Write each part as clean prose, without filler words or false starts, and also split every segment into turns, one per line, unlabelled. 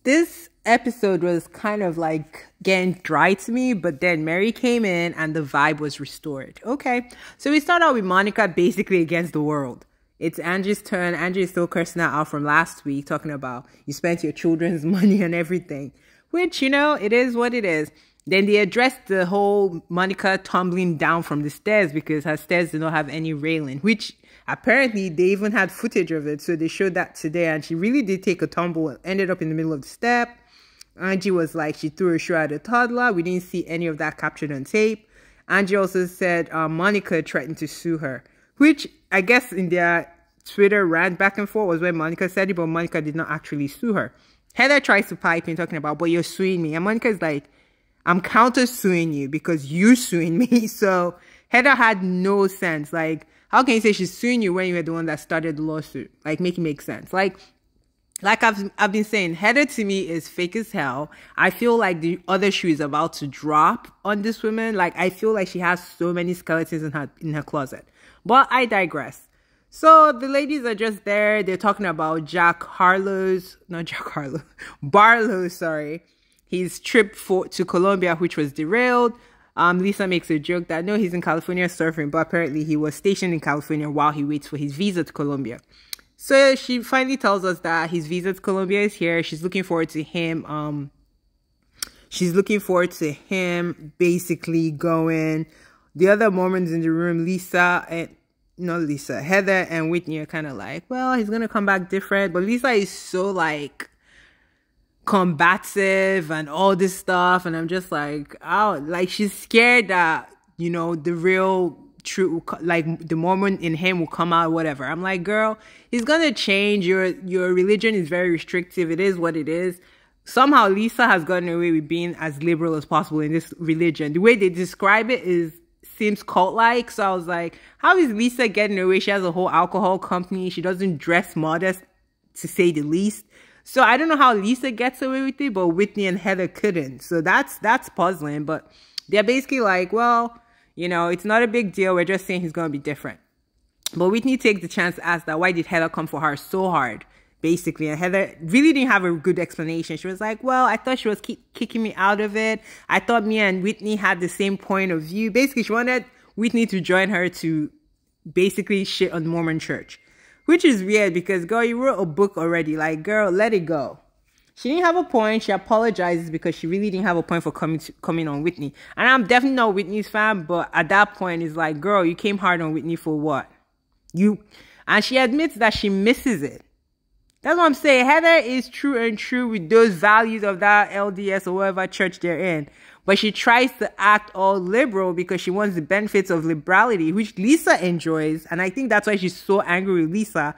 this episode was kind of like getting dry to me, but then Mary came in and the vibe was restored. Okay, so we start out with Monica basically against the world. It's Angie's turn. Angie is still cursing her out from last week, talking about you spent your children's money and everything, which, you know, it is what it is. Then they addressed the whole Monica tumbling down from the stairs because her stairs did not have any railing, which apparently they even had footage of it. So they showed that today, and she really did take a tumble and ended up in the middle of the step. Angie was like, she threw a shoe at a toddler. We didn't see any of that captured on tape. Angie also said Monica threatened to sue her, which I guess in their Twitter rant back and forth was when Monica said it, but Monica did not actually sue her. Heather tries to pipe in talking about, but you're suing me. And Monica's like, I'm counter-suing you because you're suing me. So Heather had no sense. Like, how can you say she's suing you when you were the one that started the lawsuit? Like, make it make sense. Like I've been saying, Heather to me is fake as hell. I feel like the other shoe is about to drop on this woman. Like, I feel like she has so many skeletons in her closet. But I digress. So the ladies are just there. They're talking about Barlow, sorry. His trip to Colombia, which was derailed. Lisa makes a joke that, no, he's in California surfing, but apparently he was stationed in California while he waits for his visa to Colombia. So she finally tells us that his visa to Colombia is here. She's looking forward to him. She's looking forward to him basically going. The other Mormons in the room, Heather and Whitney are kind of like, well, he's going to come back different. But Lisa is so like combative and all this stuff. And I'm just like, oh, like she's scared that, you know, the real true, like the Mormon in him will come out, whatever. I'm like, girl, he's gonna change. Your religion is very restrictive. It is what it is. Somehow Lisa has gotten away with being as liberal as possible in this religion. The way they describe it seems cult-like. So I was like, how is Lisa getting away? She has a whole alcohol company. She doesn't dress modest, to say the least. So I don't know how Lisa gets away with it, but Whitney and Heather couldn't. So that's puzzling. But they're basically like, well, you know, it's not a big deal. We're just saying he's going to be different. But Whitney takes the chance to ask that, why did Heather come for her so hard, basically? And Heather really didn't have a good explanation. She was like, well, I thought she was kicking me out of it. I thought me and Whitney had the same point of view. Basically, she wanted Whitney to join her to basically shit on the Mormon church. Which is weird because, girl, you wrote a book already. Like, girl, let it go. She didn't have a point. She apologizes because she really didn't have a point for coming on Whitney. And I'm definitely not Whitney's fan, but at that point, it's like, girl, you came hard on Whitney for what? And she admits that she misses it. That's what I'm saying. Heather is true with those values of that LDS or whatever church they're in. But she tries to act all liberal because she wants the benefits of liberality, which Lisa enjoys. And I think that's why she's so angry with Lisa.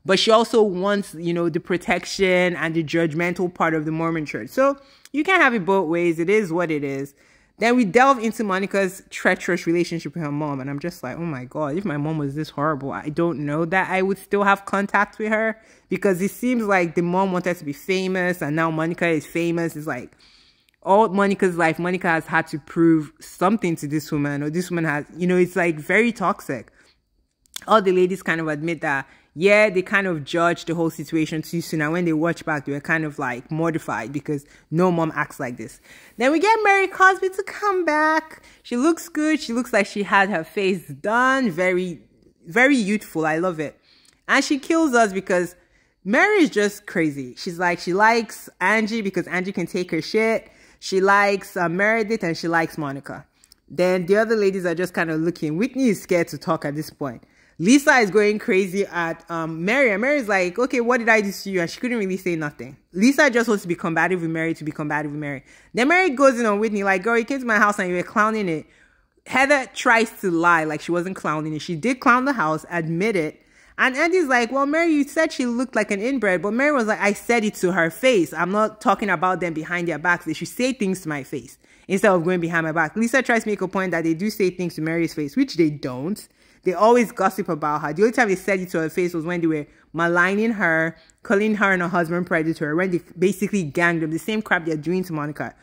But she also wants, you know, the protection and the judgmental part of the Mormon church. So you can't have it both ways. It is what it is. Then we delve into Monica's treacherous relationship with her mom. And I'm just like, oh my God, if my mom was this horrible, I don't know that I would still have contact with her. Because it seems like the mom wanted to be famous. And now Monica is famous. It's like all Monica's life, Monica has had to prove something to this woman. Or this woman has, you know, it's like very toxic. All the ladies kind of admit that, yeah, they kind of judged the whole situation too soon. And when they watch back, they were kind of like mortified because no mom acts like this. Then we get Mary Cosby to come back. She looks good. She looks like she had her face done. Very, very youthful. I love it. And she kills us because Mary is just crazy. She's like, she likes Angie because Angie can take her shit. She likes Meredith and she likes Monica. Then the other ladies are just kind of looking. Whitney is scared to talk at this point. Lisa is going crazy at Mary. And Mary's like, okay, what did I do to you? And she couldn't really say nothing. Lisa just wants to be combative with Mary to be combative with Mary. Then Mary goes in on Whitney like, girl, you came to my house and you were clowning it. Heather tries to lie like she wasn't clowning it. She did clown the house, admit it. And Andy's like, well, Mary, you said she looked like an inbred. But Mary was like, I said it to her face. I'm not talking about them behind their backs. They should say things to my face instead of going behind my back. Lisa tries to make a point that they do say things to Mary's face, which they don't. They always gossip about her. The only time they said it to her face was when they were maligning her, calling her and her husband predator, when they basically ganged them. The same crap they're doing to Monica.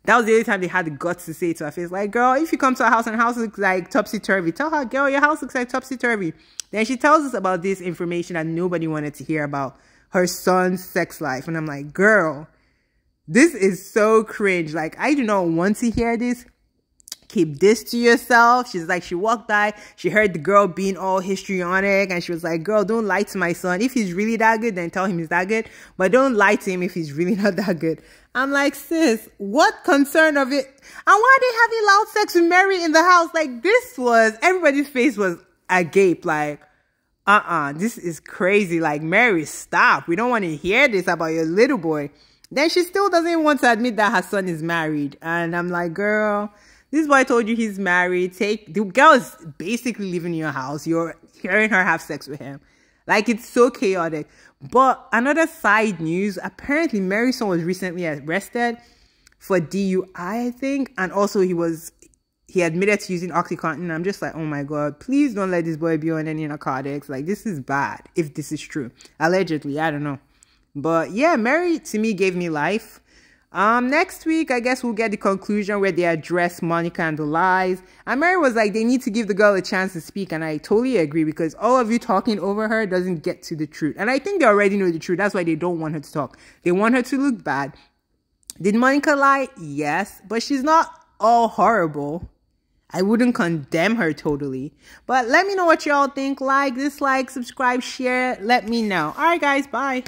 That was the only time they had the guts to say it to her face, like, girl, if you come to our house and the house looks like topsy-turvy, tell her, girl, your house looks like topsy-turvy. Then she tells us about this information that nobody wanted to hear about, her son's sex life. And I'm like, girl, This is so cringe. Like, I do not want to hear this. Keep this to yourself. She's like, she walked by, she heard the girl being all histrionic, and she was like, girl, don't lie to my son. If he's really that good, then tell him he's that good, but don't lie to him if he's really not that good. I'm like, sis, what concern of it? And why are they having loud sex with Mary in the house? Like, this was, everybody's face was agape, like, this is crazy. Like, Mary, stop. We don't want to hear this about your little boy. Then she still doesn't want to admit that her son is married. And I'm like, girl, this boy told you he's married. The girl is basically living in your house. You're hearing her have sex with him. Like, it's so chaotic. But another side news, apparently Mary's son was recently arrested for DUI, I think. And also he admitted to using Oxycontin. I'm just like, oh my God, please don't let this boy be on any narcotics. Like, this is bad, if this is true. Allegedly, I don't know. But yeah, Mary, to me, gave me life. Next week, I guess we'll get the conclusion where they address Monica and the lies. And Mary was like, they need to give the girl a chance to speak. And I totally agree, because all of you talking over her doesn't get to the truth. And I think they already know the truth. That's why they don't want her to talk. They want her to look bad. Did Monica lie? Yes. But she's not all horrible. I wouldn't condemn her totally. But let me know what y'all think. Like, dislike, subscribe, share. Let me know. All right, guys. Bye.